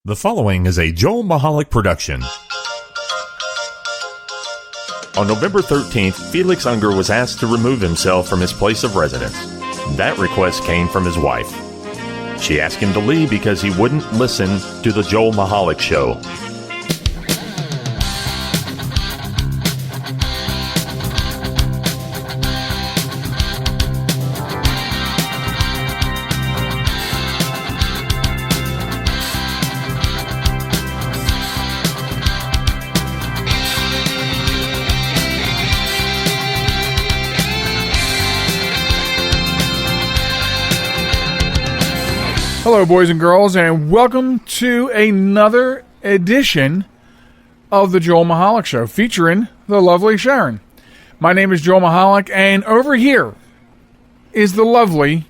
The following is a Joel Michalec production. On November 13th, Felix Unger was asked to remove himself from his place of residence. That request came from his wife. She asked him to leave because he wouldn't listen to the Joel Michalec Show. Hello, boys and girls, and welcome to another edition of the Joel Michalec Show, featuring the lovely Sharon. My name is Joel Michalec, and over here is the lovely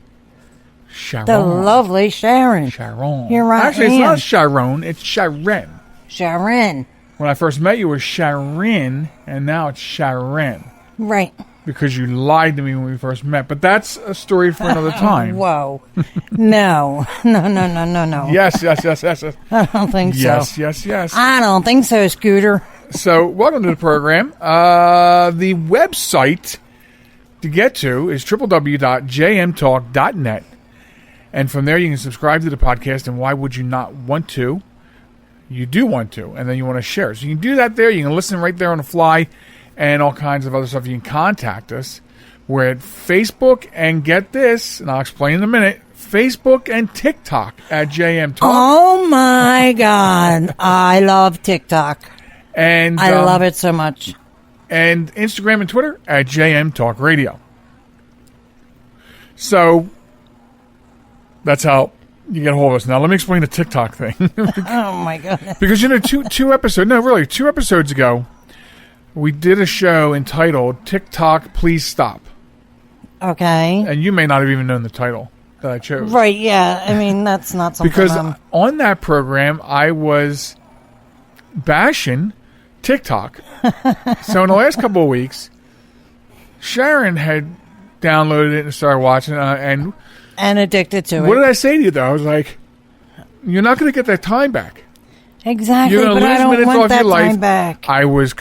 Sharon. The lovely Sharon. Sharon. Here I Actually, am. it's not Sharon, it's Sharon. Sharon. When I first met you, it was Sharon, and now it's Sharon. Right. Because you lied to me when we first met. But that's a story for another time. Whoa. No. No. Yes. I don't think so. Yes. I don't think so, Scooter. So, welcome to the program. The website to get to is www.jmtalk.net. And from there, you can subscribe to the podcast. And why would you not want to? You do want to. And then you want to share. So, you can do that there. You can listen right there on the fly. And all kinds of other stuff. You can contact us. We're at Facebook, and get this, and I'll explain in a minute, Facebook and TikTok at JM Talk. Oh, my God. I love TikTok. And I love it so much. And Instagram and Twitter at JM Talk Radio. So, that's how you get a hold of us. Now, let me explain the TikTok thing. Oh, my goodness. Because, two episodes ago, we did a show entitled TikTok, Please Stop. Okay. And you may not have even known the title that I chose. Right, yeah. I mean, that's not something Because on that program, I was bashing TikTok. So in the last couple of weeks, Sharon had downloaded it and started watching it. And addicted to it. What did I say to you, though? I was like, you're not going to get that time back. Exactly, You're but gonna I lose don't minutes want off that your life. time back. I was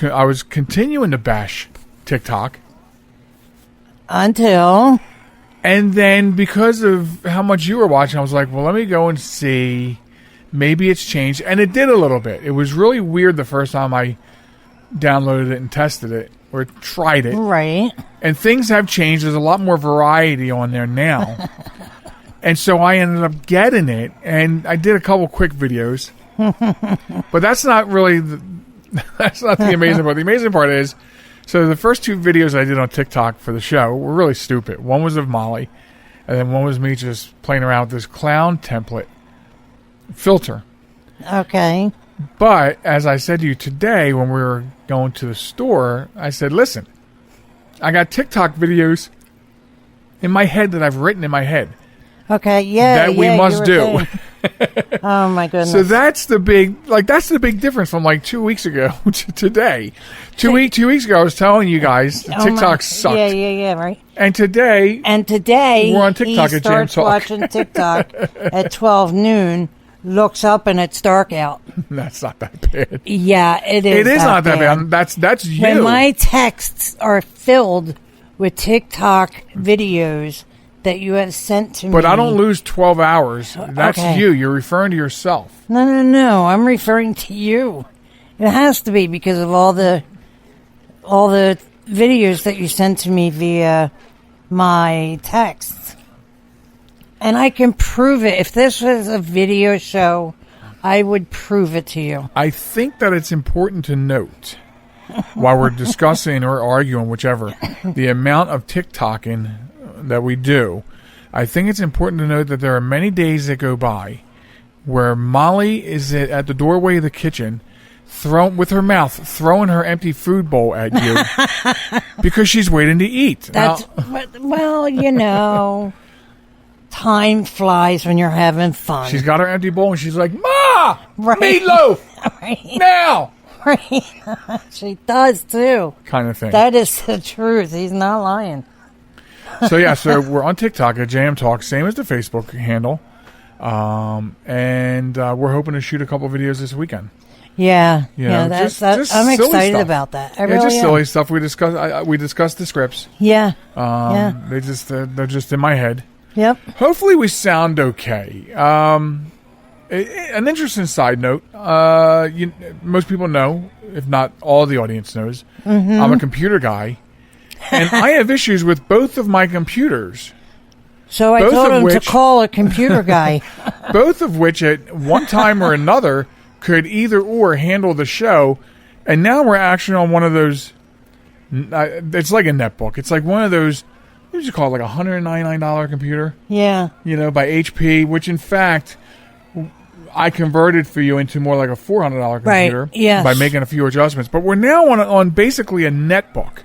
continuing to bash TikTok. Until... And then because of how much you were watching, I was like, well, let me go and see. Maybe it's changed. And it did a little bit. It was really weird the first time I downloaded it and tested it or tried it. Right. And things have changed. There's a lot more variety on there now. And so I ended up getting it. And I did a couple quick videos. But that's not really that's not the amazing part. The amazing part is, so the first two videos I did on TikTok for the show were really stupid. One was of Molly, and then one was me just playing around with this clown template filter. Okay. But as I said to you today when we were going to the store, I said, listen, I got TikTok videos in my head that I've written in my head. Okay, yeah. That we must do. Oh my goodness. So that's the big difference from like 2 weeks ago to today. Two weeks ago I was telling you guys TikTok sucked. Yeah, right. And today we're on TikTok he at Jam starts Talk. watching TikTok at 12 noon, looks up and it's dark out. That's not that bad. Yeah, it is. It is not that bad. That's you. When my texts are filled with TikTok videos that you have sent to me. But I don't lose 12 hours. That's okay. you. You're referring to yourself. No. I'm referring to you. It has to be because of all the videos that you sent to me via my texts. And I can prove it. If this was a video show, I would prove it to you. I think that it's important to note, while we're discussing or arguing, whichever, the amount of TikToking that we do, I think it's important to note that there are many days that go by where Molly is at the doorway of the kitchen, with her mouth throwing her empty food bowl at you because she's waiting to eat. Time flies when you're having fun. She's got her empty bowl and she's like, "Ma, right. meatloaf, right. now." Right. She does too. Kind of thing. That is the truth. He's not lying. So we're on TikTok at JM Talk, same as the Facebook handle. And we're hoping to shoot a couple videos this weekend. Yeah, You know, that's just I'm silly excited stuff. about that. I Yeah, really just am. silly stuff. We discussed the scripts. Yeah, They're just in my head. yep. Hopefully we sound okay. An interesting side note. Most people know, if not all the audience knows, I'm a computer guy, and I have issues with both of my computers. So I Both told of him which- to call a computer guy. Both of which, at one time or another, could either or handle the show, and now we're actually on one of those. It's like a netbook. It's like one of those. What did you call it? Like $199 computer. Yeah, By HP, which in fact I converted for you into more like a $400 computer. Right, yes. By making a few adjustments. But we're now on basically a netbook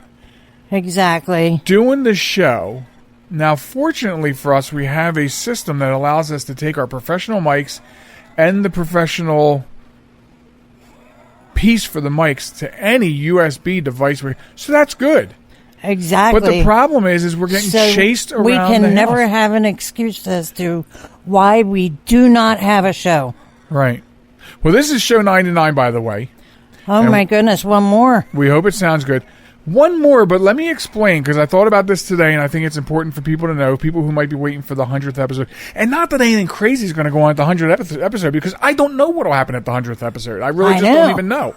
exactly. doing the show. Now, fortunately for us, we have a system that allows us to take our professional mics and the professional piece for the mics to any USB device. So that's good. Exactly. But the problem is we're getting chased around. We can the never house. have an excuse as to why we do not have a show. Right. Well, this is show 99, by the way. Oh my goodness, one more. We hope it sounds good. One more, but let me explain, because I thought about this today, and I think it's important for people to know, people who might be waiting for the 100th episode. And not that anything crazy is going to go on at the 100th episode, because I don't know what will happen at the 100th episode. I really just don't even know.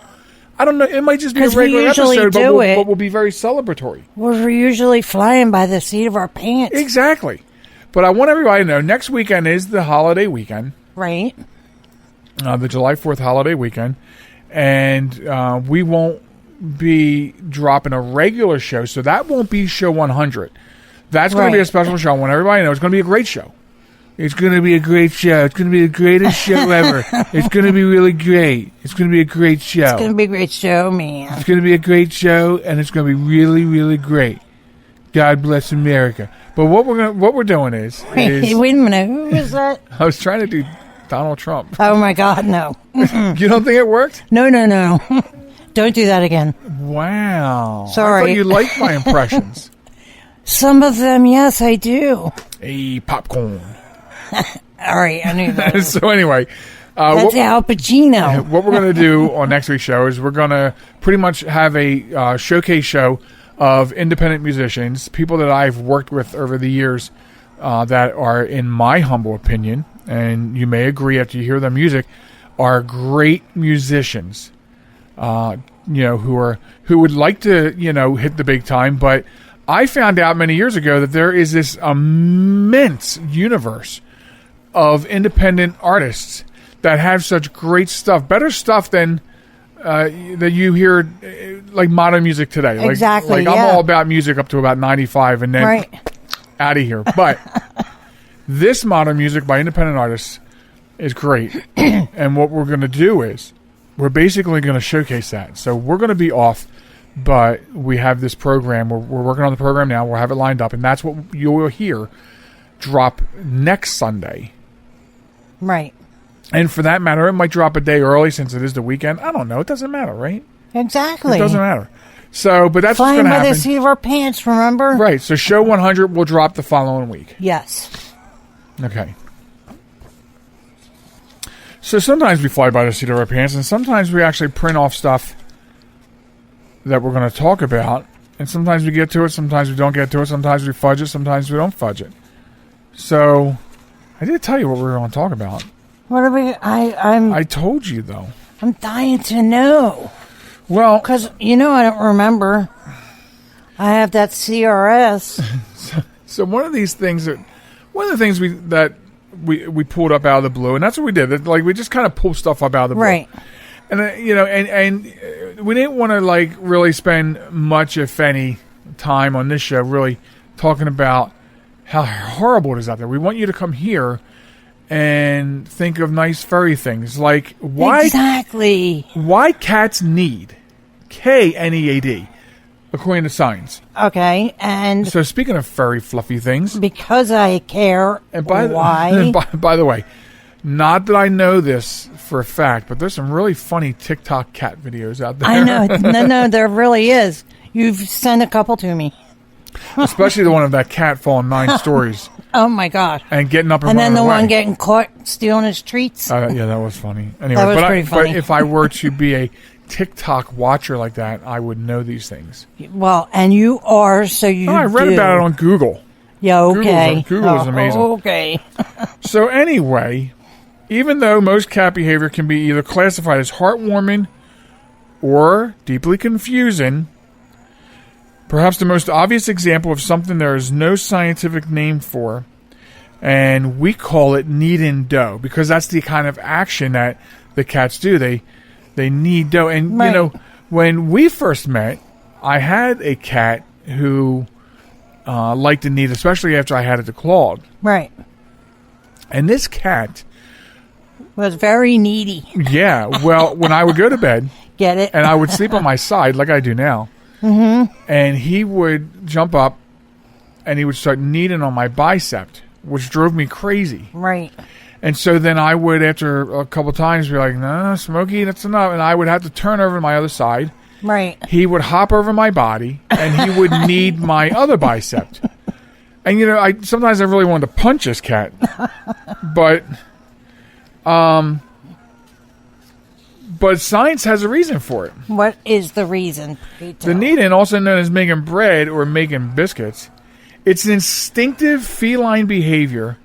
I don't know. It might just be a 'Cause we regular usually episode, do it. but we'll be very celebratory. We're usually flying by the seat of our pants. Exactly. But I want everybody to know, next weekend is the holiday weekend. Right. The July 4th holiday weekend. And we won't be dropping a regular show, so that won't be show 100. That's going to be a special show. I want everybody to know it's going to be a great show. It's going to be a great show. It's going to be the greatest show ever. It's going to be really great. It's going to be a great show. It's going to be a great show, man. It's going to be a great show, and it's going to be really, really great. God bless America. But what we're doing is Wait a minute. Who was that? I was trying to do Donald Trump. Oh, my God, no. You don't think it worked? No. Don't do that again. Wow. Sorry. I thought you liked my impressions. Some of them, yes, I do. Hey, popcorn. All right, I knew that. So anyway, That's Al Pacino. what we're going to do on next week's show is we're going to pretty much have a showcase show of independent musicians, people that I've worked with over the years that are, in my humble opinion, and you may agree after you hear their music, are great musicians. Who would like to, hit the big time, but I found out many years ago that there is this immense universe of independent artists that have such great stuff, better stuff than that you hear like modern music today. Exactly. Like I'm all about music up to about 95 and then out of here. But this modern music by independent artists is great. And what we're going to do is we're basically going to showcase that. So we're going to be off, but we have this program. We're working on the program now. We'll have it lined up, and that's what you will hear drop next Sunday. Right. And for that matter, it might drop a day early since it is the weekend. I don't know. It doesn't matter, right? Exactly. It doesn't matter. So, but that's what's Flying going to by happen. the seat of our pants, remember? Right. So show 100 will drop the following week. Yes. Okay. So sometimes we fly by the seat of our pants, and sometimes we actually print off stuff that we're going to talk about, and sometimes we get to it, sometimes we don't get to it, sometimes we fudge it, sometimes we don't fudge it. So, I did tell you what we were going to talk about. What are we? I told you, though. I'm dying to know. Well, Because, I don't remember. I have that CRS. so one of the things we pulled up out of the blue, and that's what we did. Like we just kind of pulled stuff up out of the blue, Right. And and we didn't want to really spend much, if any, time on this show really talking about how horrible it is out there. We want you to come here and think of nice furry things like why cats need Knead according to science. Okay, and So speaking of furry, fluffy things, because I care, and why? by the way, not that I know this for a fact, but there's some really funny TikTok cat videos out there. I know. No, there really is. You've sent a couple to me. Especially the one of that cat falling 9 stories. Oh my God! And getting up and then the running away. one getting caught stealing his treats. Yeah, that was funny. Anyway, That was pretty funny. But if I were to be a TikTok watcher like that, I would know these things. Well, and you are, so you. I read about it on Google. Yeah, okay. Google is amazing. Okay. So anyway, even though most cat behavior can be either classified as heartwarming or deeply confusing, perhaps the most obvious example of something there is no scientific name for, and we call it knead and dough, because that's the kind of action that the cats do. They knead dough. And, right. you know, when we first met, I had a cat who liked to knead, especially after I had it declawed. Right. And this cat was very needy. Yeah, well, when I would go to bed, Get it? and I would sleep on my side like I do now, and he would jump up and he would start kneading on my bicep, which drove me crazy. Right. And so then I would, after a couple times, be like, no, Smokey, that's enough. And I would have to turn over to my other side. Right. He would hop over my body, and he would knead my other bicep. And, you know, sometimes I really wanted to punch this cat. But science has a reason for it. What is the reason? The kneading, also known as making bread or making biscuits, it's an instinctive feline behavior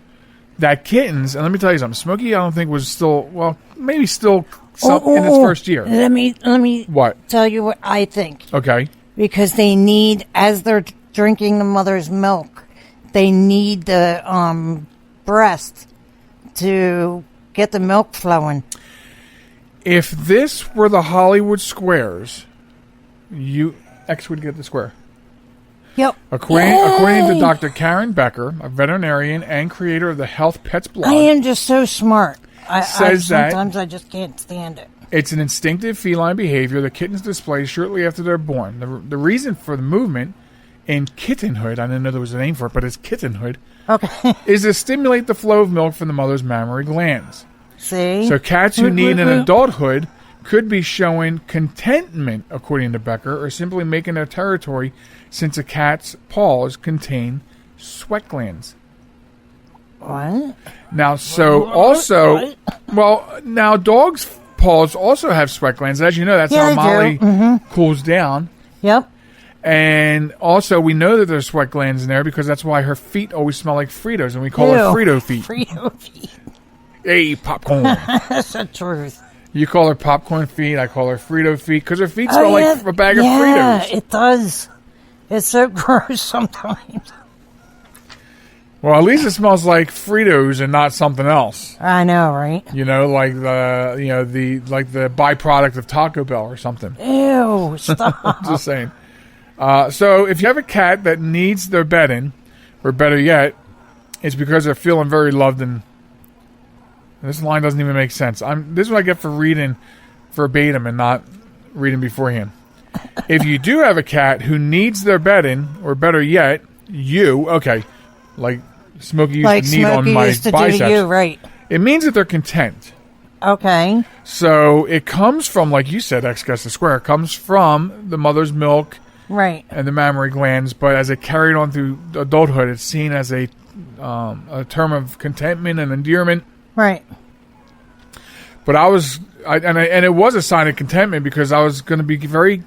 that kittens, and let me tell you something, Smokey I don't think was still, well, maybe still in its first year. Let me What? tell you what I think. Okay. Because they need, as they're drinking the mother's milk, they need the breast to get the milk flowing. If this were the Hollywood squares, X would get the square. Yep. According to Dr. Karen Becker, a veterinarian and creator of the Health Pets blog, I am just so smart. Sometimes I just can't stand it. It's an instinctive feline behavior that kittens display shortly after they're born. The reason for the movement in kittenhood, I didn't know there was a name for it, but it's kittenhood, Okay. is to stimulate the flow of milk from the mother's mammary glands. See? So cats who need an adulthood could be showing contentment, according to Becker, or simply making their territory, since a cat's paws contain sweat glands. What? Now, now dogs' paws also have sweat glands. As you know, that's how Molly cools down. Yep. And also, we know that there's sweat glands in there because that's why her feet always smell like Fritos, and we call her Frito feet. Frito feet. Hey, popcorn. That's the truth. You call her popcorn feet, I call her Frito feet, because her feet smell like a bag of Fritos. Yeah, it does. It's so gross sometimes. Well, at least it smells like Fritos and not something else. I know, right? You know, like the byproduct of Taco Bell or something. Ew, stop. Just saying. So if you have a cat that needs their bedding, or better yet, it's because they're feeling very loved and this line doesn't even make sense. This is what I get for reading verbatim and not reading beforehand. If you do have a cat who needs their bedding, or better yet, like Smokey used to knead on my biceps. Do to you, right? It means that they're content. Okay. So it comes from, like you said, X gets the square. It comes from the mother's milk, right, and the mammary glands. But as it carried on through adulthood, it's seen as a term of contentment and endearment. Right. But and it was a sign of contentment because I was going to be very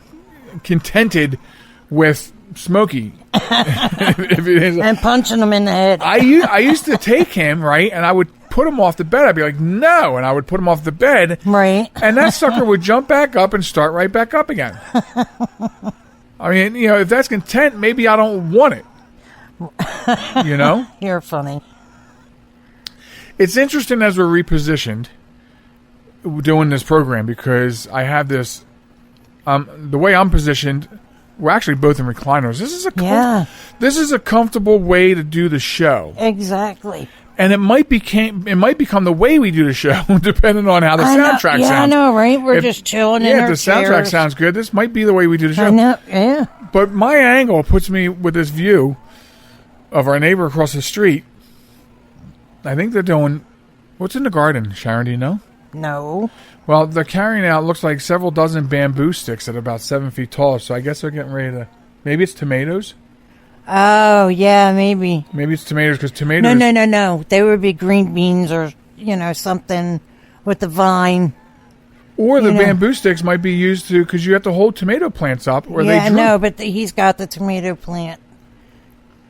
contented with Smokey. And punching him in the head. I used to take him, right, and I would put him off the bed. I'd be like, no, and I would put him off the bed. Right. And that sucker would jump back up and start right back up again. I mean, you know, if that's content, maybe I don't want it. You know? You're funny. It's interesting as we're repositioned doing this program because I have this, the way I'm positioned, we're actually both in recliners. This is a comfortable way to do the show. Exactly. And it might become the way we do the show, depending on how the soundtrack sounds. Yeah, I know, right? We're just chilling in our chairs. Yeah, if the soundtrack sounds good, this might be the way we do the show. I know, yeah. But my angle puts me with this view of our neighbor across the street. I think they're doing... What's in the garden, Sharon? Do you know? No. Well, they're carrying out, looks like several dozen bamboo sticks that are about 7 feet tall. So I guess they're getting ready to... Maybe it's tomatoes? Oh, yeah, maybe. Maybe it's tomatoes because tomatoes. No. They would be green beans or, something with the vine. Or the bamboo sticks might be used to, because you have to hold tomato plants up. Or yeah, they no, but he's got the tomato plant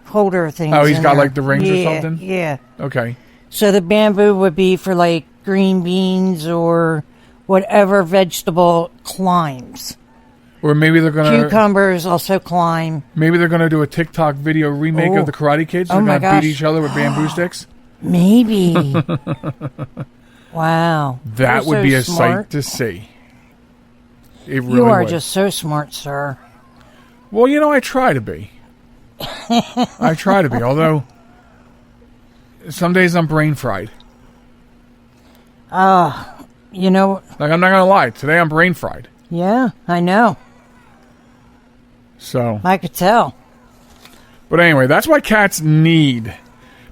holder thing. Oh, he's got like the rings or something? Yeah. Okay. So the bamboo would be for like green beans or whatever vegetable climbs. Or maybe they're going to... Cucumbers also climb. Maybe they're going to do a TikTok video remake of the Karate Kids. They're going to beat each other with bamboo sticks. Maybe. Wow. That would be a sight to see. It really You are would. just so smart, sir. Well, I try to be. I try to be, although some days I'm brain fried. Like, I'm not going to lie. Today I'm brain fried. Yeah, I know. So I could tell. But anyway, that's why cats need.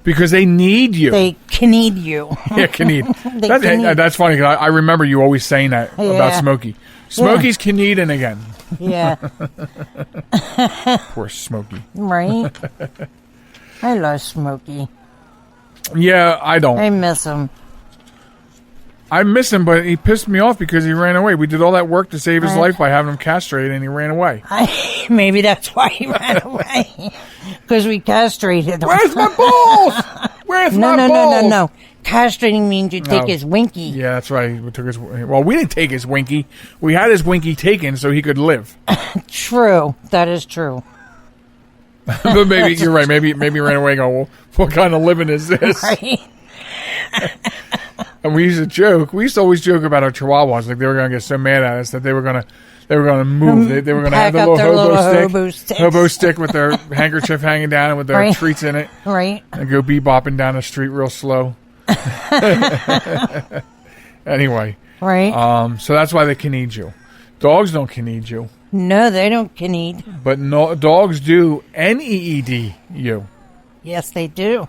Because they need you. They Knead you. Yeah, Knead. That's funny, because I remember you always saying that about Smokey. Smokey's Kneading again. Yeah. Poor Smokey. Right? I love Smokey. Yeah, I don't. I miss him. I miss him, but he pissed me off because he ran away. We did all that work to save his life by having him castrated, and he ran away. Maybe that's why he ran away. Because we castrated him. Where's my balls? Where's my balls? No. Castrating means you take his winky. Yeah, that's right. We took his. Well, we didn't take his winky. We had his winky taken so he could live. True. That is true. But maybe you're right. Maybe he ran away and go, well, what kind of living is this? Right. And we used to joke. We used to always joke about our chihuahuas. Like they were going to get so mad at us that they were going to move. They were going to have the little hobo stick with their handkerchief hanging down and with their treats in it. Right. And go bebopping down the street real slow. Anyway. Right. So that's why they Knead you. Dogs don't Knead you. No, they don't Knead. But no, dogs do Need you. Yes, they do.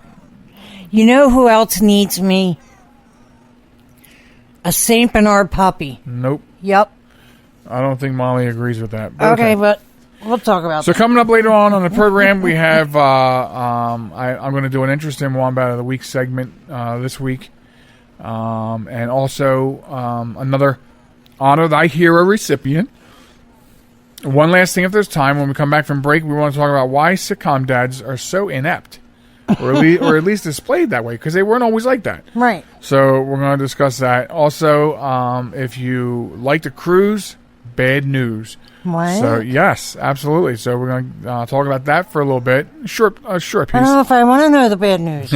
You know who else needs me? A Saint Bernard puppy. Nope. Yep. I don't think Molly agrees with that. But okay, but we'll talk about that. So coming up later on the program, we have, I'm going to do an interesting Wombat of the Week segment this week. And also another Honor Thy Hero recipient. One last thing, if there's time, when we come back from break, we want to talk about why sitcom dads are so inept. or at least displayed that way, because they weren't always like that. Right. So we're going to discuss that. Also, if you like to cruise, bad news. What? So, yes, absolutely. So we're going to talk about that for a little bit. Short piece. I don't know if I want to know the bad news.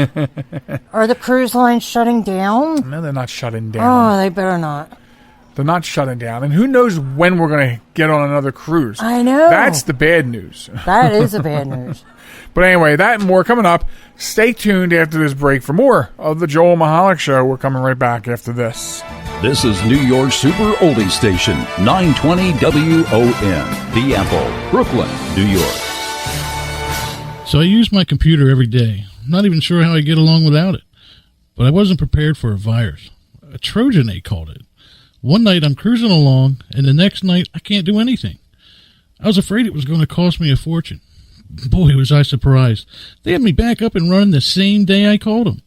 Are the cruise lines shutting down? No, they're not shutting down. Oh, they better not. They're not shutting down. And who knows when we're going to get on another cruise. I know. That's the bad news. That is the bad news. But anyway, that and more coming up. Stay tuned after this break for more of the Joel Michalec Show. We're coming right back after this. This is New York's Super Oldie Station, 920 WON, The Apple, Brooklyn, New York. So I use my computer every day. I'm not even sure how I get along without it. But I wasn't prepared for a virus. A Trojan, they called it. One night I'm cruising along, and the next night I can't do anything. I was afraid it was going to cost me a fortune. Boy, was I surprised. They had me back up and running the same day I called them.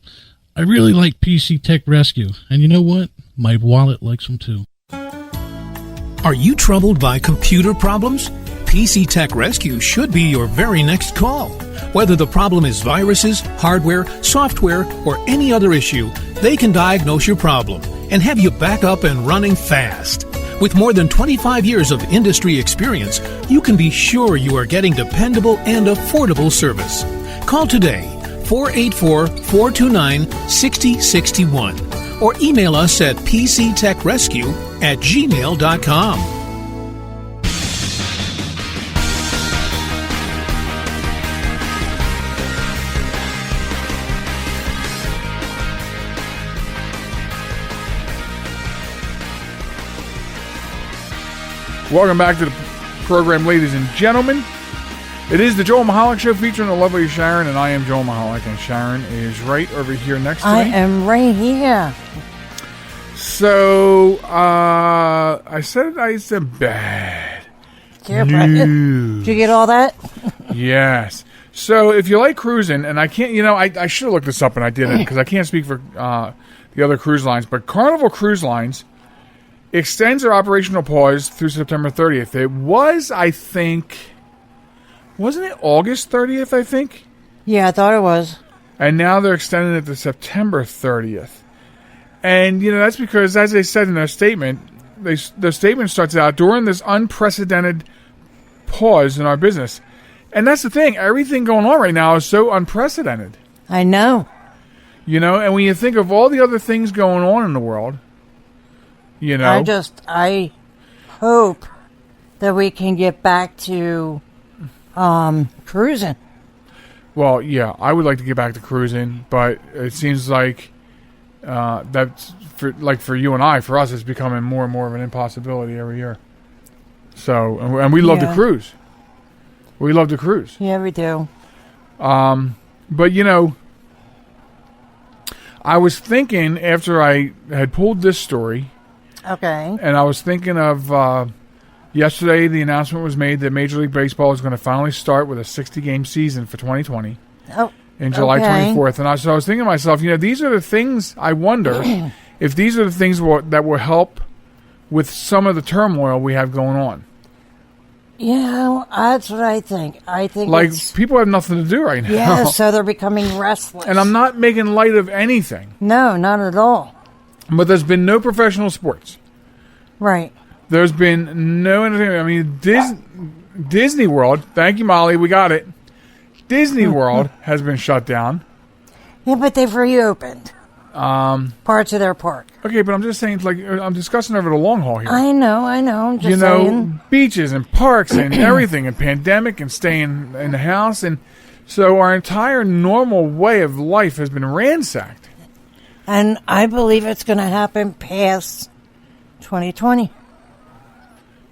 I really like PC Tech Rescue, and you know what? My wallet likes them too. Are you troubled by computer problems? PC Tech Rescue should be your very next call. Whether the problem is viruses, hardware, software, or any other issue, they can diagnose your problem and have you back up and running fast. With more than 25 years of industry experience, you can be sure you are getting dependable and affordable service. Call today, 484-429-6061, or email us at pctechrescue@gmail.com. Welcome back to the program, ladies and gentlemen. It is the Joel Michalec Show featuring the lovely Sharon, and I am Joel Michalec, and Sharon is right over here next to me. I am right here. So, I said bad news. Did you get all that? Yes. So if you like cruising, and I can't, I should have looked this up and I didn't because I can't speak for the other cruise lines, but Carnival Cruise Lines extends their operational pause through September 30th. It was, I think, wasn't it August 30th, I think? Yeah, I thought it was. And now they're extending it to September 30th. And, that's because, as they said in their statement, the statement starts out, during this unprecedented pause in our business. And that's the thing. Everything going on right now is so unprecedented. I know. And when you think of all the other things going on in the world, I hope that we can get back to cruising. Well, yeah, I would like to get back to cruising, but it seems like that's for you and I, for us, it's becoming more and more of an impossibility every year. So, and we love to cruise. We love to cruise. Yeah, we do. But I was thinking after I had pulled this story. Okay. And I was thinking of yesterday, the announcement was made that Major League Baseball is going to finally start with a 60-game season for 2020. Oh. In July 24th. And I was thinking to myself, these are the things, I wonder if these are the things that will help with some of the turmoil we have going on. Yeah, that's what I think. I think like people have nothing to do right now. Yeah, so they're becoming restless. And I'm not making light of anything. No, not at all. But there's been no professional sports. Right. There's been no entertainment. I mean, Disney World, thank you, Molly, we got it. Disney World has been shut down. Yeah, but they've reopened parts of their park. Okay, but I'm just saying, I'm discussing over the long haul here. I know. I'm just saying. Beaches and parks and everything, and pandemic and staying in the house. And so our entire normal way of life has been ransacked. And I believe it's going to happen past 2020.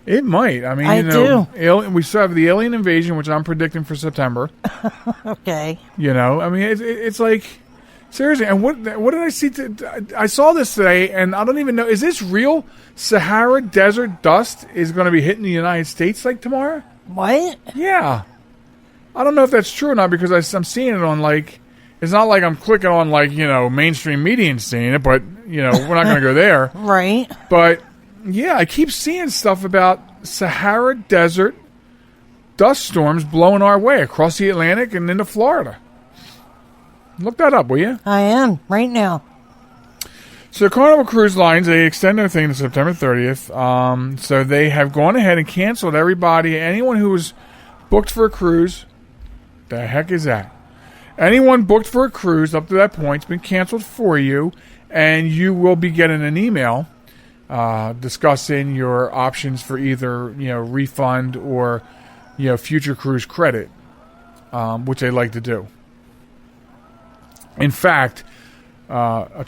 It might. I mean, do. We still have the alien invasion, which I'm predicting for September. Okay. I mean, it's like, seriously. And what did I see? I saw this today, and I don't even know. Is this real? Sahara desert dust is going to be hitting the United States like tomorrow? What? Yeah. I don't know if that's true or not because I'm seeing it on it's not like I'm clicking on mainstream media and seeing it, but we're not going to go there. Right. But yeah, I keep seeing stuff about Sahara desert dust storms blowing our way across the Atlantic and into Florida. Look that up, will you? I am, right now. So Carnival Cruise Lines, they extend their thing to September 30th. So they have gone ahead and canceled anyone who was booked for a cruise. The heck is that? Anyone booked for a cruise up to that point has been canceled for you, and you will be getting an email discussing your options for either refund or future cruise credit, which they like to do. In fact, a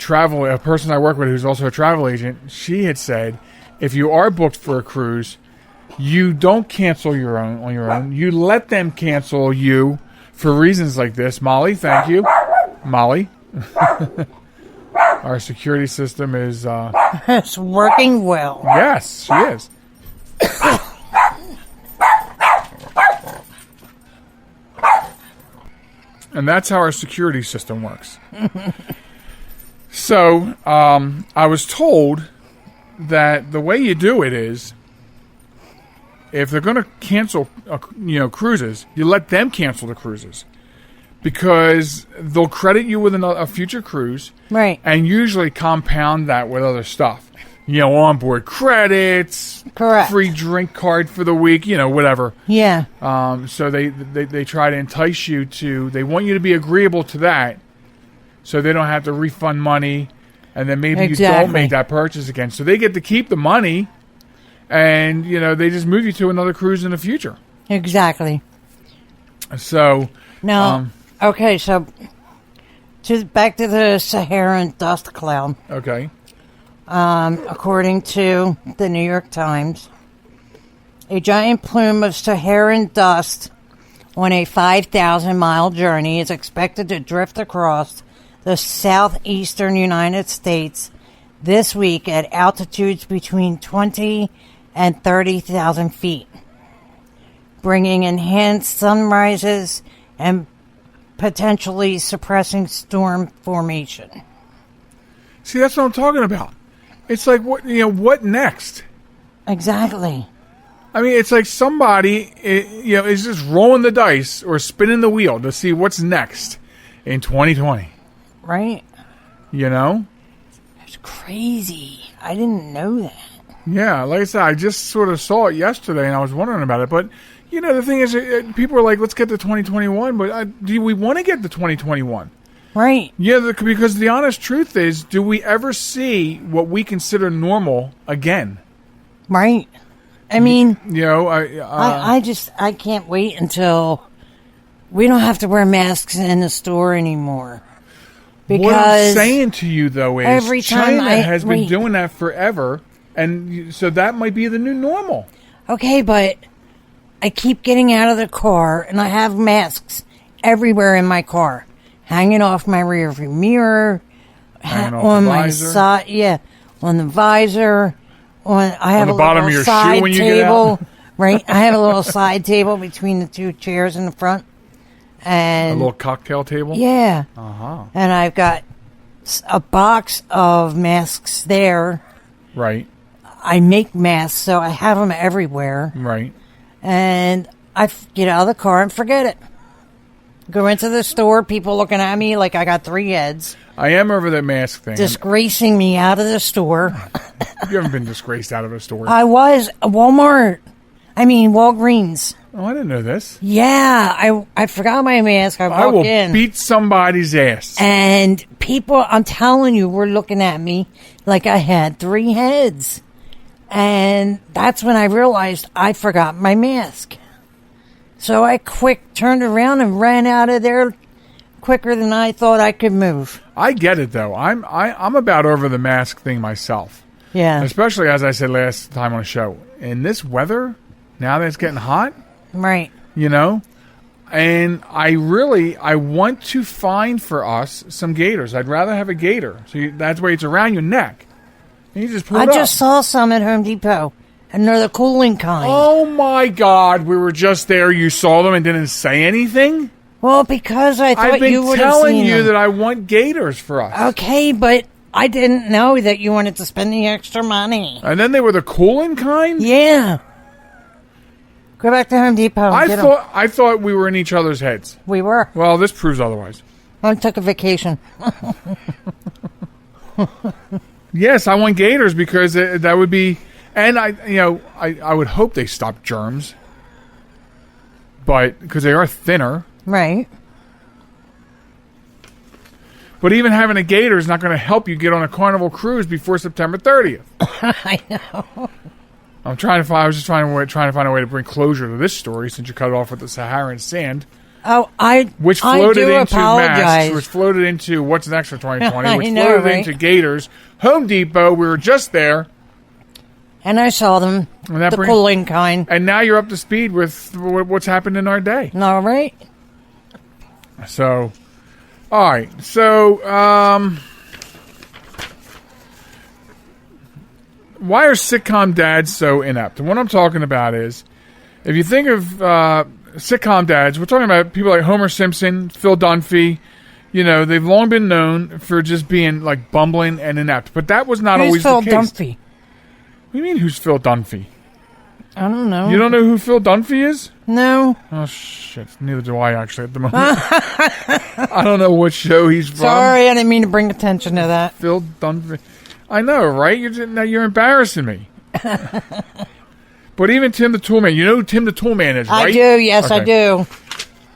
person I work with who's also a travel agent, she had said, if you are booked for a cruise, you don't cancel on your own. You let them cancel you for reasons like this. Molly, thank you. Molly. Our security system is... it's working well. Yes, she is. And that's how our security system works. So, I was told that the way you do it is, if they're going to cancel, cruises, you let them cancel the cruises. Because they'll credit you with a future cruise. Right. And usually compound that with other stuff. Onboard credits. Correct. Free drink card for the week, whatever. Yeah. So they try to entice you they want you to be agreeable to that so they don't have to refund money and then maybe you don't make that purchase again. So they get to keep the money and, they just move you to another cruise in the future. Exactly. So... Now... Okay, so back to the Saharan dust cloud. Okay. According to the New York Times, a giant plume of Saharan dust on a 5,000-mile journey is expected to drift across the southeastern United States this week at altitudes between 20 and 30,000 feet, bringing enhanced sunrises and potentially suppressing storm formation. See, that's what I'm talking about. It's like, what next? Exactly. I mean, it's like somebody, is just rolling the dice or spinning the wheel to see what's next in 2020. Right? It's crazy. I didn't know that. Yeah, like I said, I just sort of saw it yesterday and I was wondering about it. But, the thing is, people are like, let's get to 2021. But do we want to get to 2021? Right. Yeah, because the honest truth is, do we ever see what we consider normal again? Right. I mean, I can't wait until we don't have to wear masks in the store anymore. Because what I'm saying to you, though, is every time China has been doing that forever, and so that might be the new normal. Okay, but I keep getting out of the car, and I have masks everywhere in my car, hanging off my rearview mirror, on my side, on the visor. I have on the bottom of your shoe when you get out. Right? I have a little side table between the two chairs in the front. And a little cocktail table? Yeah. Uh-huh. And I've got a box of masks there. Right. I make masks, so I have them everywhere. Right. And I get out of the car and forget it. Go into the store, people looking at me like I got 3 heads. I am over the mask thing. Disgracing me out of the store. You haven't been disgraced out of a store. I was. Walgreens. Oh, I didn't know this. Yeah, I forgot my mask. I will in. Beat somebody's ass. And people, I'm telling you, were looking at me like I had 3 heads. And that's when I realized I forgot my mask. So I turned around and ran out of there quicker than I thought I could move. I get it, though. I'm about over the mask thing myself. Yeah. Especially, as I said last time on the show, in this weather, now that it's getting hot. Right. And I want to find for us some gaiters. I'd rather have a gaiter. So that's where it's around your neck. And you just pull it up. I just saw some at Home Depot. And they're the cooling kind. Oh, my God. We were just there. You saw them and didn't say anything? Well, because I thought you would have seen them. I've been telling you that I want gaiters for us. Okay, but I didn't know that you wanted to spend the extra money. And then they were the cooling kind? Yeah. Go back to Home Depot and get them. I thought we were in each other's heads. We were. Well, this proves otherwise. I took a vacation. Yes, I want gaiters because that would be... And I would hope they stop germs, but because they are thinner, right? But even having a gaiter is not going to help you get on a Carnival cruise before September 30th. I know. I was just trying to find a way to bring closure to this story since you cut it off with the Saharan sand. Oh, which floated into masks, which floated into what's next for 2020, which floated into gaiters. Home Depot, we were just there. And I saw them, the cooling kind. And now you're up to speed with what's happened in our day. All right. So, all right. So, why are sitcom dads so inept? And what I'm talking about is, if you think of sitcom dads, we're talking about people like Homer Simpson, Phil Dunphy. They've long been known for just being like bumbling and inept. But that was not always the case. Phil Dunphy? What do you mean, who's Phil Dunphy? I don't know. You don't know who Phil Dunphy is? No. Oh, shit. Neither do I, actually, at the moment. I don't know what show he's from. Sorry, I didn't mean to bring attention to that. Phil Dunphy. I know, right? You're embarrassing me. But even Tim the Toolman. You know who Tim the Toolman is, right? I do, yes, okay. I do.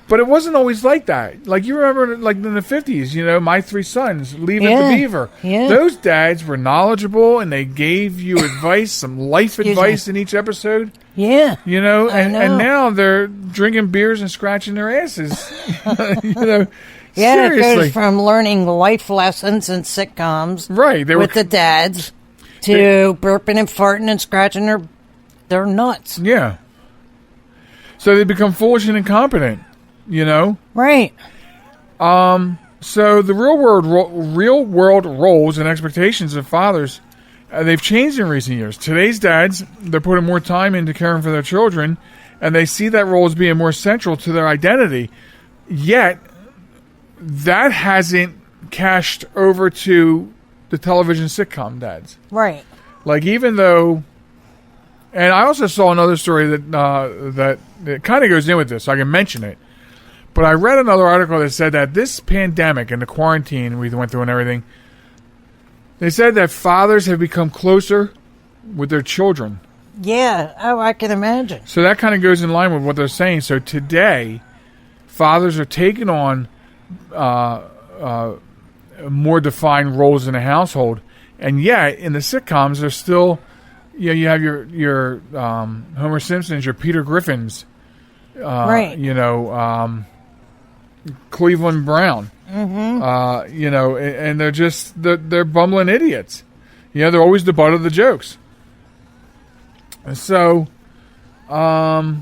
But it wasn't always like that. Like, you remember, like, in the 50s, My Three Sons, Leave It to Beaver. Yeah. Those dads were knowledgeable, and they gave you advice, some life advice in each episode. Yeah. And now they're drinking beers and scratching their asses. Yeah, seriously. it goes from learning life lessons in sitcoms right, with the dads to burping and farting and scratching their nuts. Yeah. So they become foolish and incompetent. Right. So the real world roles and expectations of fathers, they've changed in recent years. Today's dads, they're putting more time into caring for their children, and they see that role as being more central to their identity. Yet, that hasn't cashed over to the television sitcom dads. Right. Like, even though... And I also saw another story that kind of goes in with this, so I can mention it. But I read another article that said that this pandemic and the quarantine we went through and everything, they said that fathers have become closer with their children. Yeah. Oh, I can imagine. So that kind of goes in line with what they're saying. So today, fathers are taking on more defined roles in the household, and yet in the sitcoms, they're still, you have your Homer Simpsons, your Peter Griffins, right? Cleveland Brown, and they're bumbling idiots. They're always the butt of the jokes. So, but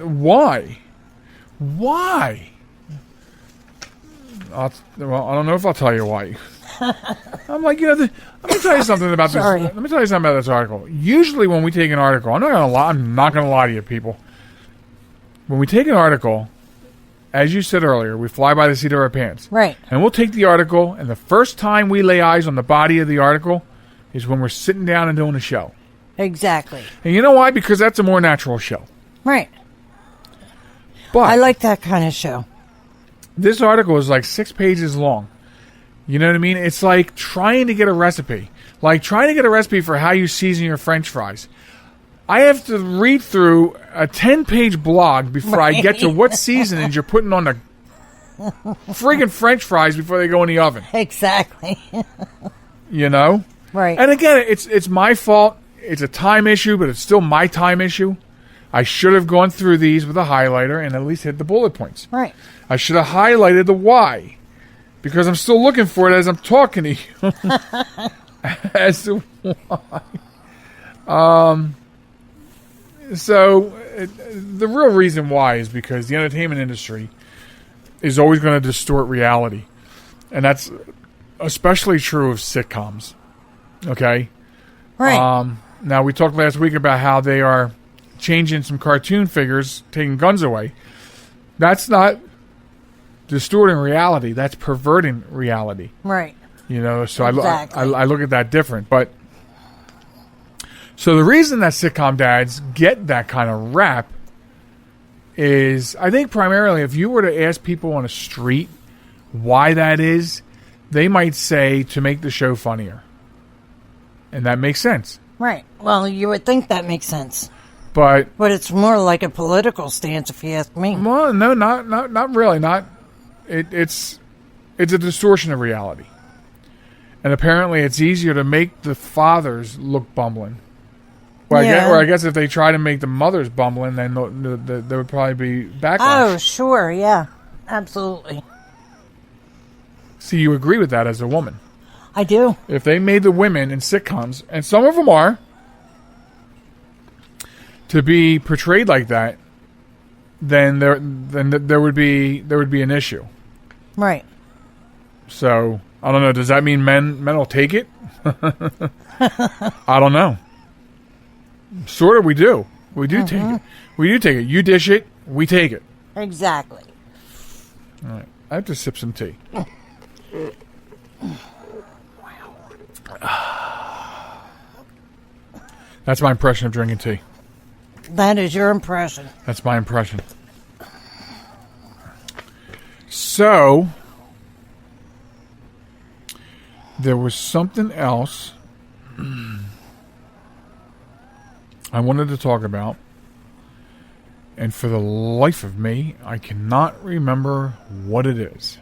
why? Why? I don't know if I'll tell you why. I'm like, let me tell you something about this. Sorry. Let me tell you something about this article. Usually when we take an article, I'm not gonna lie to you people. When we take an article, as you said earlier, we fly by the seat of our pants. Right. And we'll take the article, and the first time we lay eyes on the body of the article is when we're sitting down and doing a show. Exactly. And you know why? Because that's a more natural show. Right. But I like that kind of show. This article is like 6 pages long. You know what I mean? It's like trying to get a recipe. Like trying to get a recipe for how you season your French fries. I have to read through a 10-page blog before I get to what seasonings you're putting on the friggin' French fries before they go in the oven. Exactly. Right. And again, it's my fault. It's a time issue, but it's still my time issue. I should have gone through these with a highlighter and at least hit the bullet points. Right. I should have highlighted the why, because I'm still looking for it as I'm talking to you. As to why. So the real reason why is because the entertainment industry is always going to distort reality. And that's especially true of sitcoms. Okay? Right. Now, we talked last week about how they are changing some cartoon figures, taking guns away. That's not distorting reality. That's perverting reality. Right. So exactly. I look at that different. But so the reason that sitcom dads get that kind of rap is, I think primarily if you were to ask people on the street why that is, they might say to make the show funnier. And that makes sense. Right. Well, you would think that makes sense. But it's more like a political stance, if you ask me. Well, no, not really. It's a distortion of reality. And apparently it's easier to make the fathers look bumbling. I guess if they try to make the mothers bumbling, then there would probably be backlash. Oh, sure, yeah. Absolutely. See, you agree with that as a woman. I do. If they made the women in sitcoms, and some of them are, to be portrayed like that, then there would be an issue. Right. So I don't know. Does that mean men will take it? I don't know. Sort of, we do. We do take it. We do take it. You dish it, we take it. Exactly. All right. I have to sip some tea. That's my impression of drinking tea. That is your impression. That's my impression. So, there was something else I wanted to talk about, and for the life of me, I cannot remember what it is.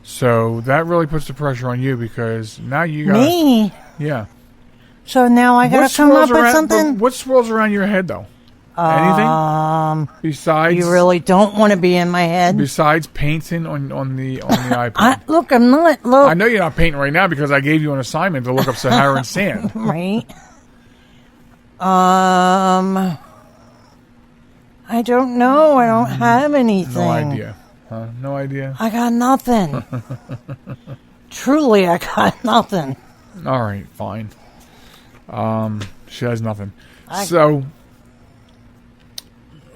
So that really puts the pressure on you, because now you got me. Yeah. So now I gotta come up with something. What swirls around your head, though? Anything besides? You really don't want to be in my head. Besides painting on the iPad. Look, I'm not. Look, I know you're not painting right now because I gave you an assignment to look up Saharan sand. Right. I don't know. I don't have anything. No idea. Huh? No idea. I got nothing. Truly, I got nothing. All right, fine. She has nothing. So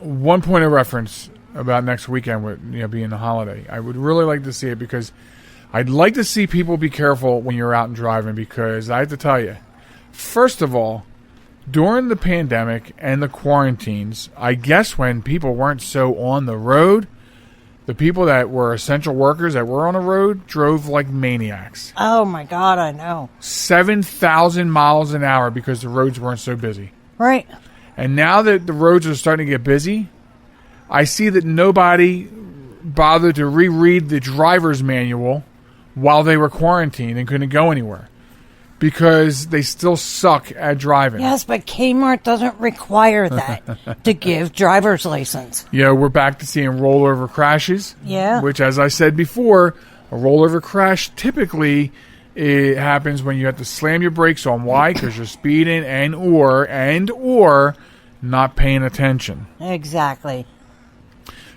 one point of reference about next weekend with being a holiday. I would really like to see it because I'd like to see people be careful when you're out and driving, because I have to tell you, first of all, during the pandemic and the quarantines, I guess when people weren't so on the road, the people that were essential workers that were on the road drove like maniacs. Oh, my God, I know. 7,000 miles an hour because the roads weren't so busy. Right. And now that the roads are starting to get busy, I see that nobody bothered to reread the driver's manual while they were quarantined and couldn't go anywhere, because they still suck at driving. Yes, but Kmart doesn't require that to give driver's license. We're back to seeing rollover crashes. Yeah. Which, as I said before, a rollover crash typically it happens when you have to slam your brakes on. Why? Because you're speeding and or not paying attention. Exactly.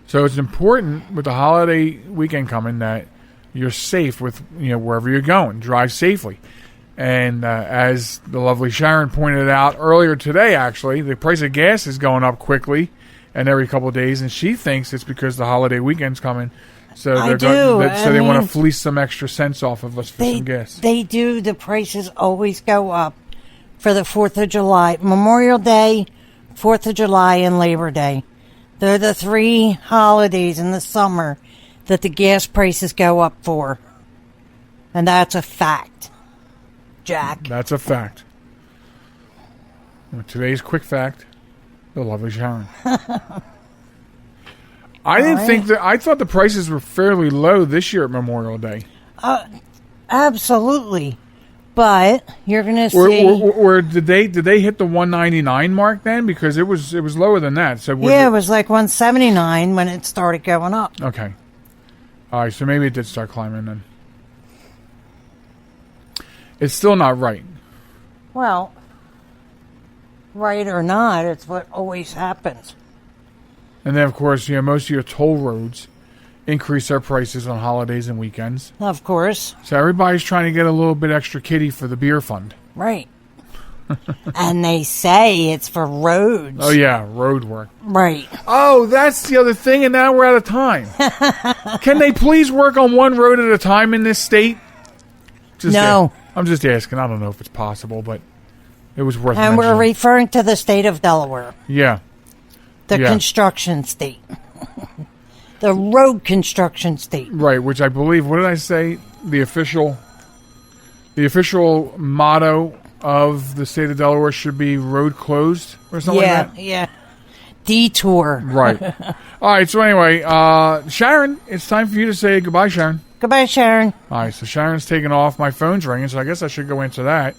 So it's important with the holiday weekend coming that you're safe with wherever you're going. Drive safely. And as the lovely Sharon pointed out earlier today, actually, the price of gas is going up quickly and every couple of days, and she thinks it's because the holiday weekend's coming. So they want to fleece some extra cents off of us for some gas. They do. The prices always go up for the 4th of July. Memorial Day, 4th of July, and Labor Day. They're the 3 holidays in the summer that the gas prices go up for. And that's a fact, Jack. That's a fact. Well, today's quick fact, the lovely Sharon. I thought the prices were fairly low this year at Memorial Day. Absolutely. But you're going to see... Or did they hit the $199 mark then? Because it was lower than that. So it was like $179 when it started going up. Okay. All right, so maybe it did start climbing then. It's still not right. Well, right or not, it's what always happens. And then, of course, most of your toll roads increase their prices on holidays and weekends. Of course. So everybody's trying to get a little bit extra kitty for the beer fund. Right. And they say it's for roads. Oh, yeah, road work. Right. Oh, that's the other thing, and now we're out of time. Can they please work on one road at a time in this state? No. I'm just asking. I don't know if it's possible, but it was worth mentioning. And we're referring to the state of Delaware. Yeah. The construction state. The road construction state. Right, which I believe, what did I say? The official motto of the state of Delaware should be road closed or something like that? Yeah. Detour. Right. All right, so anyway, Sharon, it's time for you to say goodbye, Sharon. Goodbye, Sharon. All right, so Sharon's taking off. My phone's ringing, so I guess I should go into that.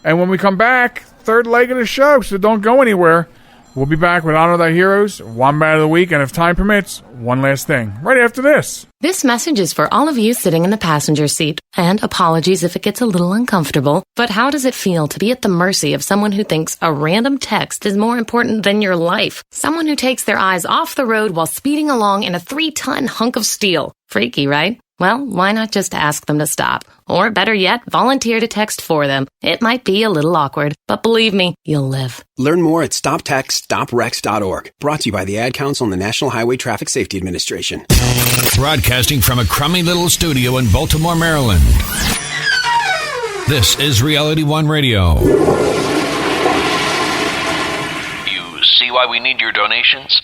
And when we come back, third leg of the show, so don't go anywhere. We'll be back with Honor Thy Heroes, One Bad of the Week, and if time permits, one last thing, right after this. This message is for all of you sitting in the passenger seat. And apologies if it gets a little uncomfortable, but how does it feel to be at the mercy of someone who thinks a random text is more important than your life? Someone who takes their eyes off the road while speeding along in a 3-ton hunk of steel. Freaky, right? Well, why not just ask them to stop? Or better yet, volunteer to text for them. It might be a little awkward, but believe me, you'll live. Learn more at stoptextstoprex.org. Brought to you by the Ad Council and the National Highway Traffic Safety Administration. Broadcasting from a crummy little studio in Baltimore, Maryland. This is Reality One Radio. You see why we need your donations?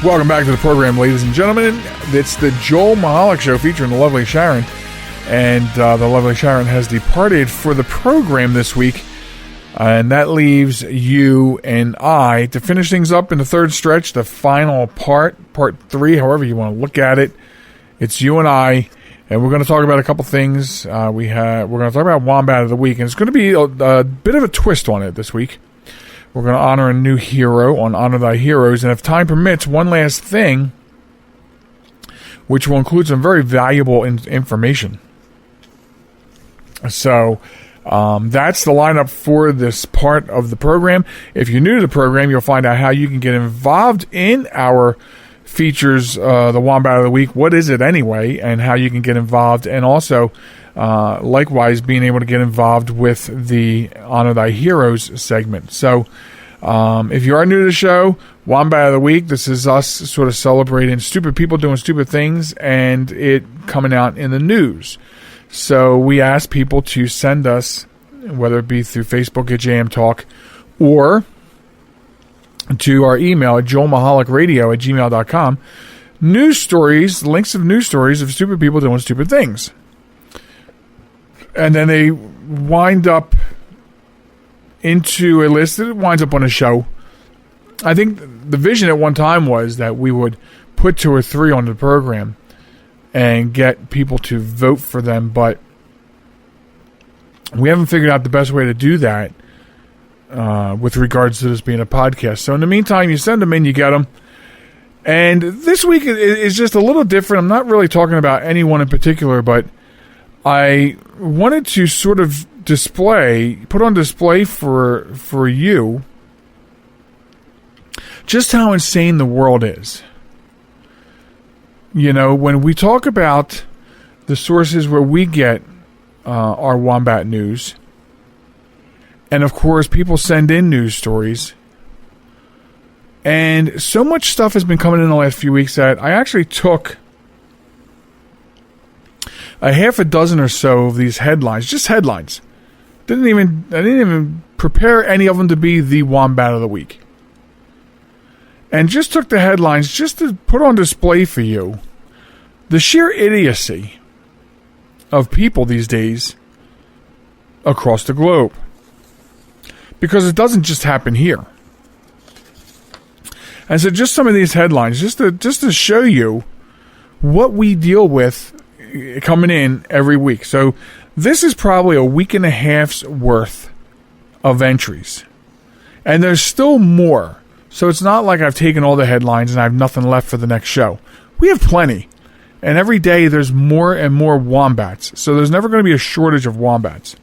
Welcome back to the program, ladies and gentlemen. It's the Joel Michalec Show featuring the lovely Sharon. And the lovely Sharon has departed for the program this week. And that leaves you and I to finish things up in the third stretch, the final part 3, however you want to look at it. It's you and I. And we're going to talk about a couple things. We're going to talk about Wombat of the Week. And it's going to be a bit of a twist on it this week. We're going to honor a new hero on Honor Thy Heroes. And if time permits, one last thing, which will include some very valuable information. So, That's the lineup for this part of the program. If you're new to the program, you'll find out how you can get involved in our features, the Wombat of the Week. What is it anyway? And how you can get involved. And also, likewise, being able to get involved with the Honor Thy Heroes segment. So, if you are new to the show, Wombat of the Week, this is us sort of celebrating stupid people doing stupid things and it coming out in the news. So we ask people to send us, whether it be through Facebook at JM Talk or to our email at joelmichalecradio@gmail.com, news stories, links of news stories of stupid people doing stupid things. And then they wind up into a list that winds up on a show. I think the vision at one time was that we would put 2 or 3 on the program and get people to vote for them, but we haven't figured out the best way to do that with regards to this being a podcast. So in the meantime, you send them in, you get them. And this week is just a little different. I'm not really talking about anyone in particular, but I wanted to sort of put on display for you just how insane the world is. You know, when we talk about the sources where we get our Wombat news, and of course people send in news stories, and so much stuff has been coming in the last few weeks that I actually took a half a dozen or so of these headlines, just headlines. I didn't even prepare any of them to be the Wombat of the Week. And just took the headlines just to put on display for you the sheer idiocy of people these days across the globe. Because it doesn't just happen here. And so just some of these headlines, just to show you what we deal with coming in every week. So this is probably a week and a half's worth of entries. And there's still more. So it's not like I've taken all the headlines and I have nothing left for the next show. We have plenty. And every day there's more and more wombats. So there's never going to be a shortage of wombats.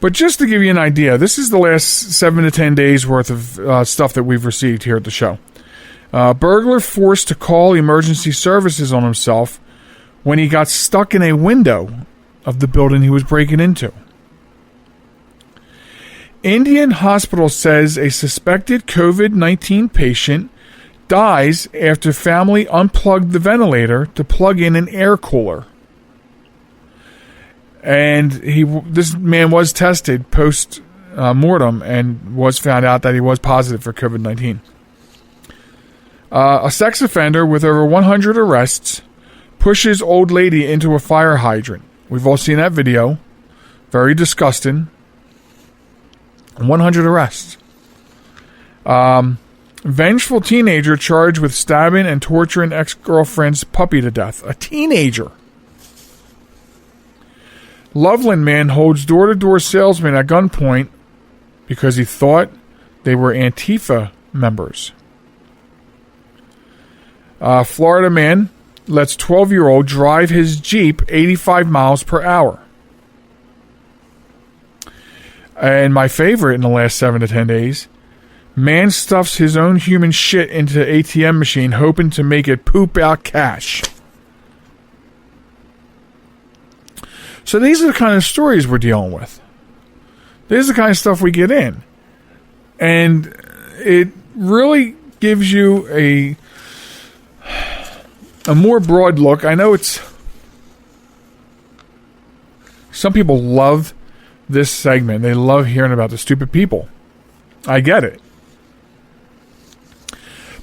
But just to give you an idea, this is the last 7 to 10 days worth of stuff that we've received here at the show. Burglar forced to call emergency services on himself when he got stuck in a window of the building he was breaking into. Indian hospital says a suspected COVID-19 patient dies after family unplugged the ventilator to plug in an air cooler. And this man was tested post-mortem and was found out that he was positive for COVID-19. A sex offender with over 100 arrests pushes old lady into a fire hydrant. We've all seen that video. Very disgusting. 100 arrests. Vengeful teenager charged with stabbing and torturing ex-girlfriend's puppy to death. A teenager. Loveland man holds door-to-door salesman at gunpoint because he thought they were Antifa members. Florida man lets 12-year-old drive his Jeep 85 miles per hour. And my favorite in the last 7 to 10 days, man stuffs his own human shit into ATM machine hoping to make it poop out cash. So these are the kind of stories we're dealing with. These are the kind of stuff we get in. And it really gives you a more broad look. I know some people love this segment. They love hearing about the stupid people. I get it.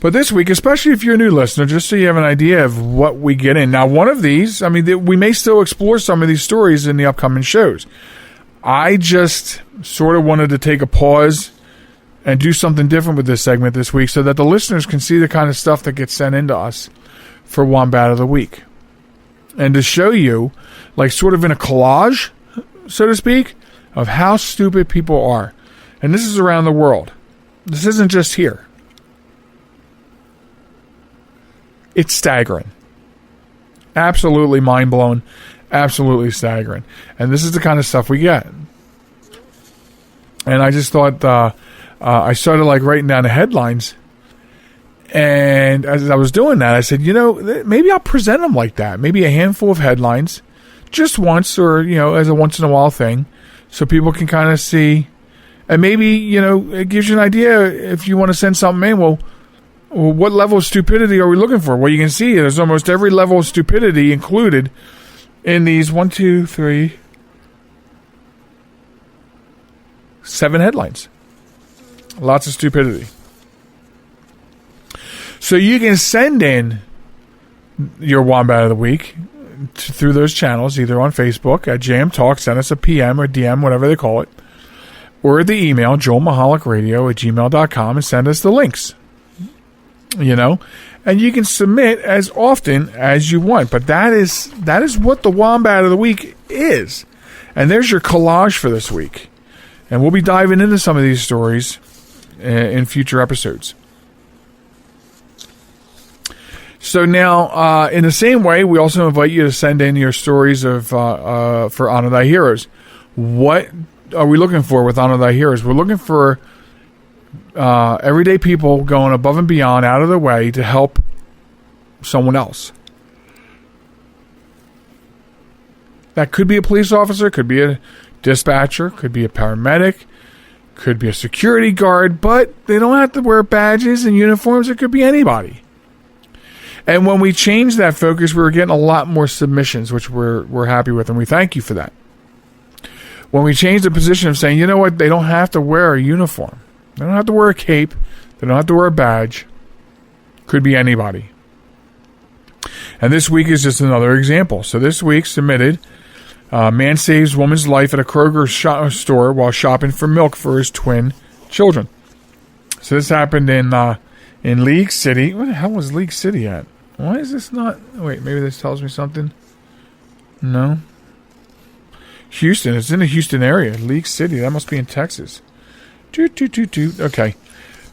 But this week, especially if you're a new listener, just so you have an idea of what we get in. Now, one of these, we may still explore some of these stories in the upcoming shows. I just sort of wanted to take a pause and do something different with this segment this week so that the listeners can see the kind of stuff that gets sent into us for Wombat of the Week. And to show you, like sort of in a collage, so to speak, of how stupid people are. And this is around the world. This isn't just here. It's staggering. Absolutely mind-blowing. Absolutely staggering. And this is the kind of stuff we get. And I just thought, I started like writing down the headlines. And as I was doing that, I said, maybe I'll present them like that. Maybe a handful of headlines just once, or, as a once in a while thing, so people can kind of see. And maybe, it gives you an idea if you want to send something in. Well, what level of stupidity are we looking for? Well, you can see there's almost every level of stupidity included in these 1, 2, 3, 7 headlines. Lots of stupidity. So you can send in your Wombat of the Week through those channels, either on Facebook at JM Talk, send us a PM or DM, whatever they call it, or the email, joelmichalecradio@gmail.com, and send us the links. And you can submit as often as you want. But that is what the Wombat of the Week is. And there's your collage for this week. And we'll be diving into some of these stories in future episodes. So now, in the same way, we also invite you to send in your stories for Honor Thy Heroes. What are we looking for with Honor Thy Heroes? We're looking for everyday people going above and beyond, out of their way to help someone else. That could be a police officer, could be a dispatcher, could be a paramedic, could be a security guard, but they don't have to wear badges and uniforms. It could be anybody. And when we changed that focus, we were getting a lot more submissions, which we're happy with, and we thank you for that. When we changed the position of saying, you know what, they don't have to wear a uniform. They don't have to wear a cape. They don't have to wear a badge. Could be anybody. And this week is just another example. So this week submitted, man saves woman's life at a Kroger store while shopping for milk for his twin children. So this happened in League City. Where the hell was League City at? Why is this not... Wait, maybe this tells me something. No. Houston. It's in the Houston area. League City. That must be in Texas. Okay.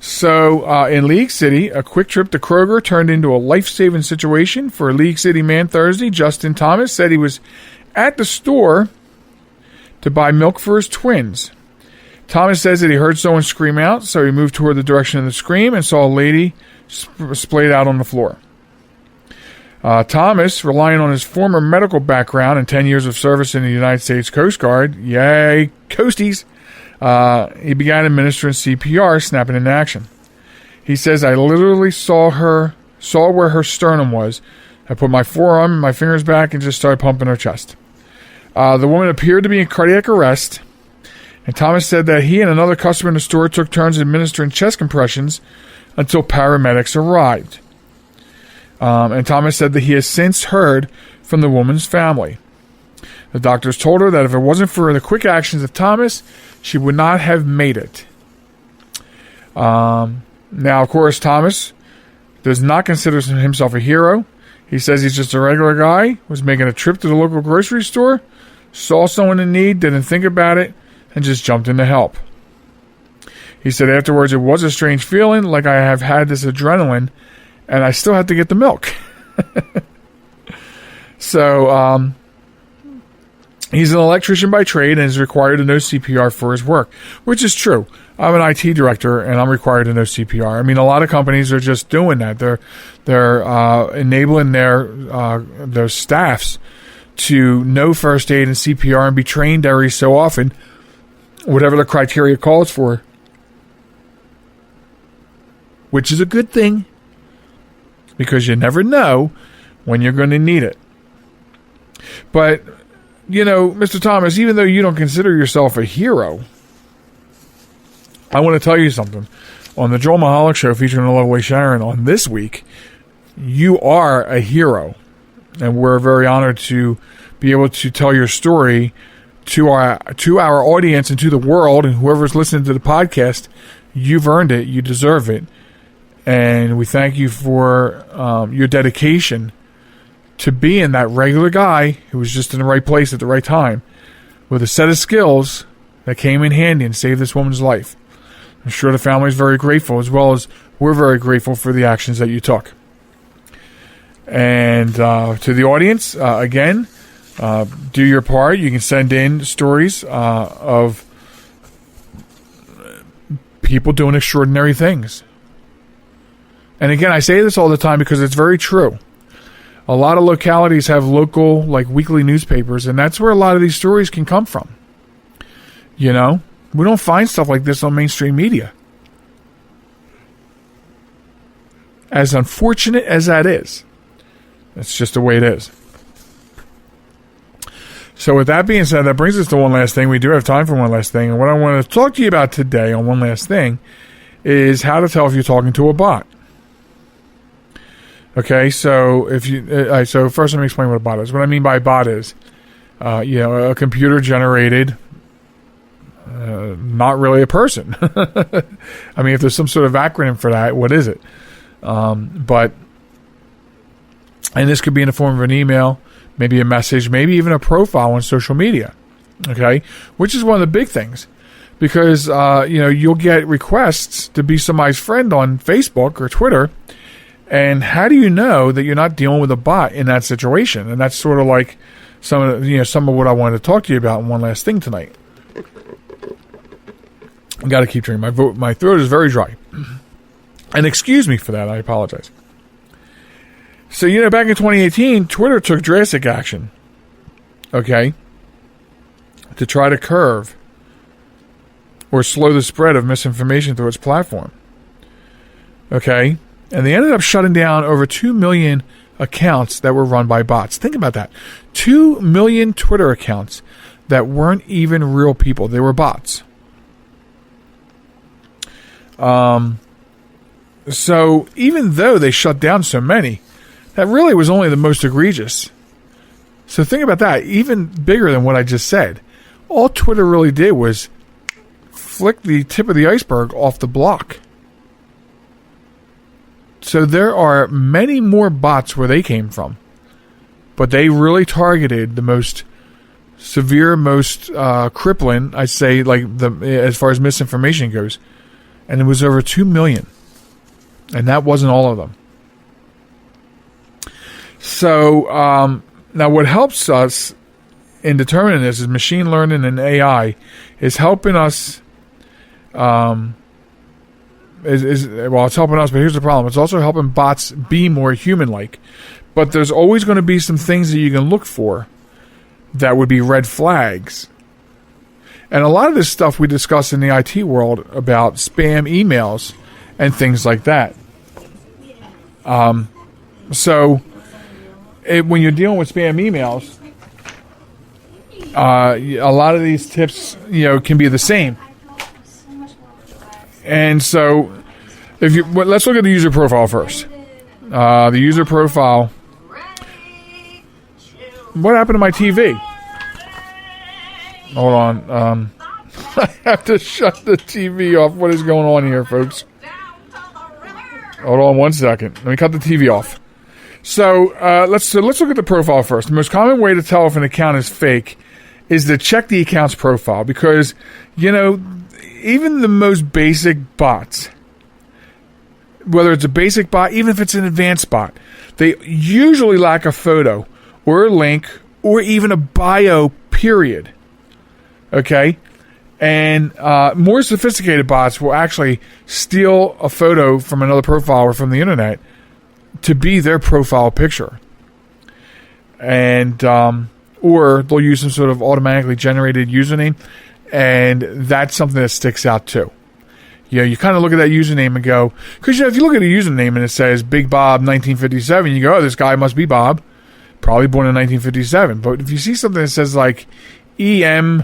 So, in League City, a quick trip to Kroger turned into a life-saving situation for a League City man Thursday. Justin Thomas said he was at the store to buy milk for his twins. Thomas says that he heard someone scream out, so he moved toward the direction of the scream and saw a lady splayed out on the floor. Thomas, relying on his former medical background and 10 years of service in the United States Coast Guard, yay, Coasties, he began administering CPR, snapping into action. He says, I literally saw where her sternum was. I put my forearm and my fingers back and just started pumping her chest. The woman appeared to be in cardiac arrest, and Thomas said that he and another customer in the store took turns administering chest compressions until paramedics arrived. And Thomas said that he has since heard from the woman's family. The doctors told her that if it wasn't for the quick actions of Thomas, she would not have made it. Now, of course, Thomas does not consider himself a hero. He says he's just a regular guy, was making a trip to the local grocery store, saw someone in need, didn't think about it, and just jumped in to help. He said afterwards, it was a strange feeling, like I have had this adrenaline, and I still have to get the milk. So, he's an electrician by trade and is required to know CPR for his work, which is true. I'm an IT director, and I'm required to know CPR. I mean, a lot of companies are just doing that. They're enabling their staffs to know first aid and CPR and be trained every so often, whatever the criteria calls for, which is a good thing because you never know when you're going to need it. But, you know, Mr. Thomas, even though you don't consider yourself a hero, I want to tell you something. On the Joel Michalec Show featuring the lovely Sharon on this week, you are a hero. And we're very honored to be able to tell your story to our audience and to the world, and whoever's listening to the podcast. You've earned it. You deserve it. And we thank you for your dedication to being that regular guy who was just in the right place at the right time with a set of skills that came in handy and saved this woman's life. I'm sure the family is very grateful, as well as we're very grateful for the actions that you took. And to the audience, again, do your part. You can send in stories of people doing extraordinary things. And again, I say this all the time because it's very true. A lot of localities have local, like, weekly newspapers, and that's where a lot of these stories can come from. You know? We don't find stuff like this on mainstream media. As unfortunate as that is, that's just the way it is. So with that being said, that brings us to one last thing. We do have time for one last thing. And what I want to talk to you about today on one last thing is how to tell if you're talking to a bot. Okay, so so first let me explain what a bot is. What I mean by bot is, a computer generated, not really a person. I mean, if there's some sort of acronym for that, what is it? And this could be in the form of an email, maybe a message, maybe even a profile on social media. Okay, which is one of the big things, because you'll get requests to be somebody's friend on Facebook or Twitter. And how do you know that you're not dealing with a bot in that situation? And that's sort of like some of what I wanted to talk to you about in one last thing tonight. I got to keep drinking. My throat is very dry. And excuse me for that. I apologize. So, back in 2018, Twitter took drastic action. Okay? To try to curb or slow the spread of misinformation through its platform. Okay? And they ended up shutting down over 2 million accounts that were run by bots. Think about that. 2 million Twitter accounts that weren't even real people. They were bots. So even though they shut down so many, that really was only the most egregious. So think about that. Even bigger than what I just said. All Twitter really did was flick the tip of the iceberg off the block. So there are many more bots where they came from. But they really targeted the most severe, most crippling, I say, as far as misinformation goes. And it was over 2 million. And that wasn't all of them. So now what helps us in determining this is machine learning and AI is helping us... it's helping us, but here's the problem. It's also helping bots be more human-like. But there's always going to be some things that you can look for that would be red flags. And a lot of this stuff we discuss in the IT world about spam emails and things like that. So when you're dealing with spam emails, a lot of these tips, can be the same. And so, let's look at the user profile first. The user profile. What happened to my TV? Hold on. I have to shut the TV off. What is going on here, folks? Hold on 1 second. Let me cut the TV off. So let's look at the profile first. The most common way to tell if an account is fake is to check the account's profile, because even the most basic bots, whether it's a basic bot, even if it's an advanced bot, they usually lack a photo or a link or even a bio, period. Okay? And more sophisticated bots will actually steal a photo from another profile or from the internet to be their profile picture. And or they'll use some sort of automatically generated username. And that's something that sticks out too. You kind of look at that username and go, because if you look at a username and it says Big Bob 1957, you go, oh, this guy must be Bob, probably born in 1957. But if you see something that says like EM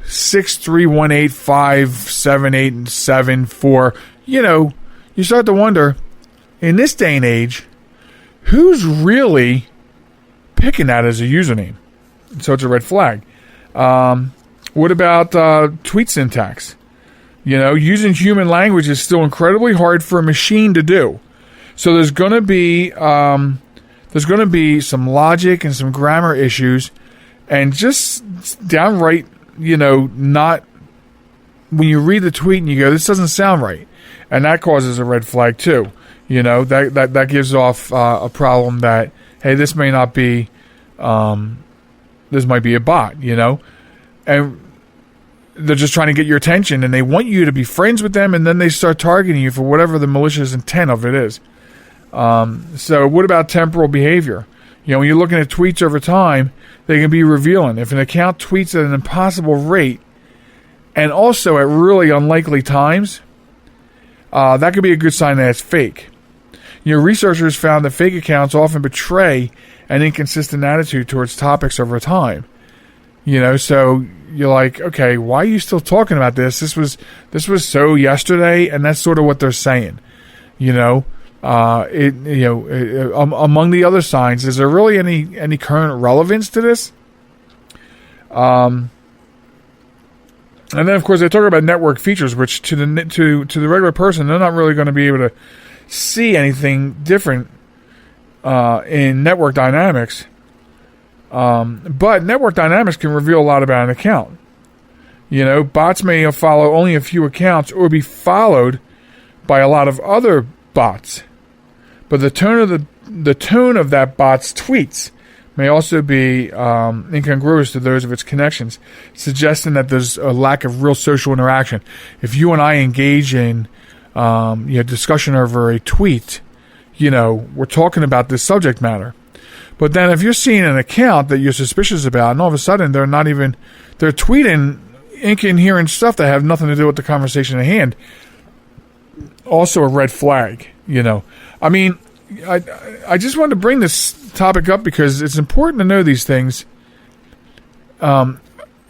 631857874, you start to wonder, in this day and age, who's really picking that as a username? So it's a red flag. What about tweet syntax? Using human language is still incredibly hard for a machine to do. So there's going to be some logic and some grammar issues, and just downright, not when you read the tweet and you go, this doesn't sound right, and that causes a red flag too. That gives off a problem that, hey, this may not be, this might be a bot. And they're just trying to get your attention, and they want you to be friends with them, and then they start targeting you for whatever the malicious intent of it is. So what about temporal behavior? When you're looking at tweets over time, they can be revealing. If an account tweets at an impossible rate and also at really unlikely times, that could be a good sign that it's fake. Researchers found that fake accounts often betray an inconsistent attitude towards topics over time. So you're like, okay, why are you still talking about this? This was so yesterday, and that's sort of what they're saying. Among the other signs, is there really any current relevance to this? And then, of course, they talk about network features, which to the regular person, they're not really going to be able to see anything different in network dynamics. But network dynamics can reveal a lot about an account. Bots may follow only a few accounts or be followed by a lot of other bots. But the tone of that bot's tweets may also be incongruous to those of its connections, suggesting that there's a lack of real social interaction. If you and I engage in discussion over a tweet, we're talking about this subject matter. But then if you're seeing an account that you're suspicious about, and all of a sudden they're tweeting incoherent stuff that have nothing to do with the conversation at hand, also a red flag, I mean, I just wanted to bring this topic up because it's important to know these things,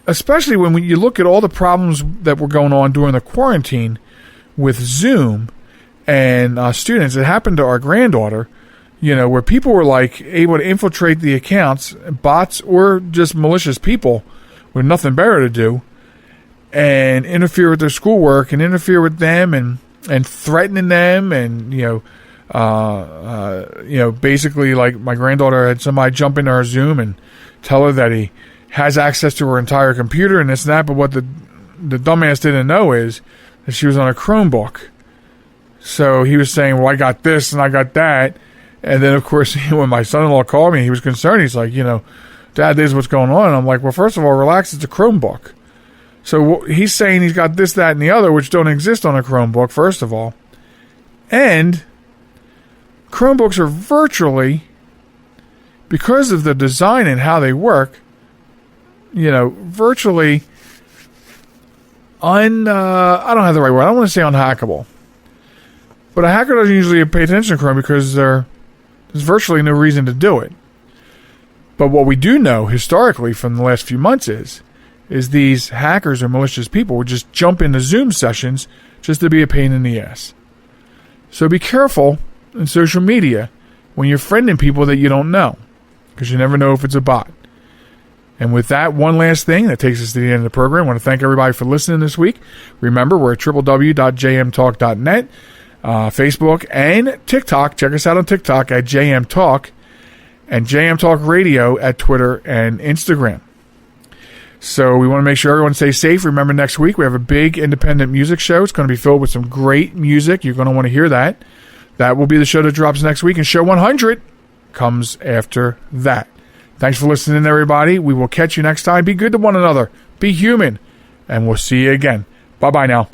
especially when you look at all the problems that were going on during the quarantine with Zoom and students. It happened to our granddaughter, where people were able to infiltrate the accounts, bots or just malicious people with nothing better to do, and interfere with their schoolwork and interfere with them and threatening them and basically, like, my granddaughter had somebody jump into her Zoom and tell her that he has access to her entire computer and this and that, but what the dumbass didn't know is that she was on a Chromebook. So he was saying, well, I got this and I got that. And then, of course, when my son-in-law called me, he was concerned. He's like, Dad, this is what's going on. And I'm like, well, first of all, relax. It's a Chromebook. So he's saying he's got this, that, and the other, which don't exist on a Chromebook, first of all. And Chromebooks are virtually, because of the design and how they work, virtually I don't have the right word. I don't want to say unhackable. But a hacker doesn't usually pay attention to Chrome because there's virtually no reason to do it. But what we do know historically from the last few months is these hackers or malicious people would just jump into Zoom sessions just to be a pain in the ass. So be careful in social media when you're friending people that you don't know, because you never know if it's a bot. And with that, one last thing that takes us to the end of the program. I want to thank everybody for listening this week. Remember, we're at www.jmtalk.net, Facebook, and TikTok. Check us out on TikTok at JM Talk, and JM Talk Radio at Twitter and Instagram. So we want to make sure everyone stays safe. Remember, next week we have a big independent music show. It's going to be filled with some great music. You're going to want to hear that. That will be the show that drops next week, and show 100 comes after that. Thanks for listening, everybody. We will catch you next time. Be good to one another. Be human. And we'll see you again. Bye-bye now.